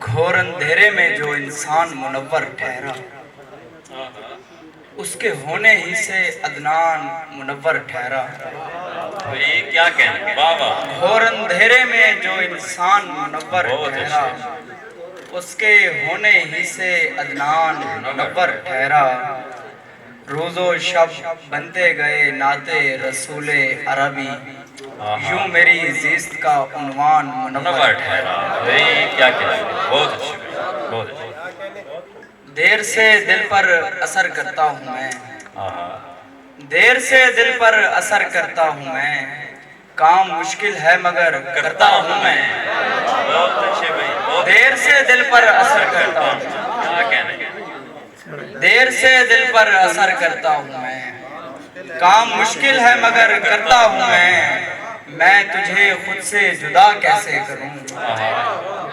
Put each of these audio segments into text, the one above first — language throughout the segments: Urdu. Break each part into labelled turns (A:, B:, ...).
A: گھور اندھیرے میں جو انسان منور ٹھہرا، اس کے ہونے ہی سے عدنان منور ٹھہرا۔
B: بھئی کیا کہنے، واہ واہ،
A: گھور اندھیرے میں جو انسان منور
B: بہت
A: ٹھہرا،
B: اچھے،
A: اس کے ہونے ہی سے عدنان منور ٹھہرا۔ روز و شب بنتے گئے نعت رسول عربی، یوں میری زیست کا عنوان منور
B: منور
A: ٹھہرا۔
B: ٹھہرا۔ بھئی کیا کہنے، بہت اچھے، بہت اچھے،
A: دیر سے دل پر اثر کرتا ہوں میں،
B: آہا،
A: دیر سے دل پر اثر کرتا ہوں میں، کام مشکل ہے مگر کرتا ہوں میں۔
B: بہت اچھے بھئی، بہت
A: دیر سے دل پر اثر کرتا ہوں،
B: کیا کہنے،
A: دیر سے دل پر اثر کرتا ہوں میں، کام مشکل ہے مگر کرتا ہوں میں تجھے خود سے جدا کیسے کروں،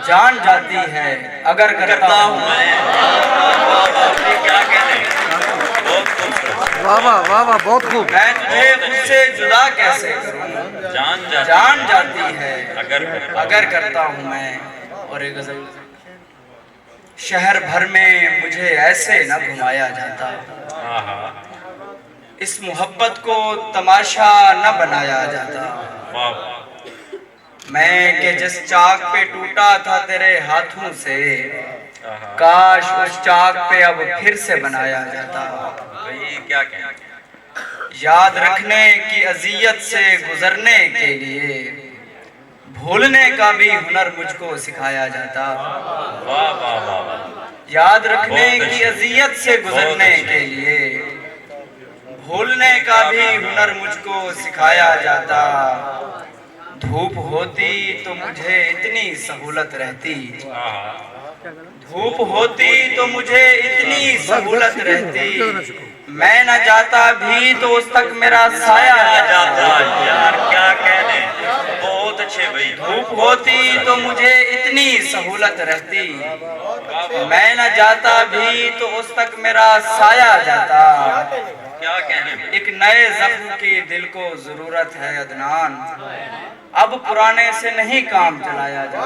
A: جان جاتی ہے اگر کرتا ہوں میں۔
B: کیا کہنے، بہت خوبصورت،
C: واہ واہ واہ واہ، بہت خوب۔
A: میں تجھے خود سے جدا کیسے کروں، جان جاتی ہے اگر کرتا ہوں میں۔ اور ایک غزل، شہر بھر میں مجھے ایسے نہ گھمایا جاتا،
B: آہا،
A: اس محبت کو تماشا نہ بنایا جاتا،
B: واہ واہ،
A: میں کہ جس چاک پہ ٹوٹا تھا تیرے ہاتھوں سے،
B: آہا،
A: کاش اس چاک پہ اب پھر سے بنایا جاتا۔
B: بھئی کیا کہنے،
A: یاد رکھنے کی اذیت سے گزرنے کے لیے، بھولنے کا بھی ہنر مجھ کو سکھایا جاتا۔
B: واہ واہ واہ واہ،
A: یاد رکھنے کی اذیت سے گزرنے کے لیے، بھولنے کا بھی ہنر مجھ کو سکھایا جاتا۔ دھوپ ہوتی تو مجھے اتنی سہولت رہتی،
B: آہا،
A: دھوپ ہوتی تو مجھے اتنی سہولت رہتی، میں نہ جاتا بھی تو اس تک میرا سایہ
B: آ
A: آ
B: جاتا،
A: جاتا۔
B: یار کیا کہنے، بہت اچھے بھئی،
A: دھوپ ہوتی تو مجھے اتنی سہولت رہتی، میں نہ جاتا بھی تو اس تک میرا سایہ آ جاتا۔
B: کیا کہنے،
A: ایک نئے زخم کی دل کو ضرورت ہے عدنان، اب پرانے سے نہیں کام چلایا جاتا۔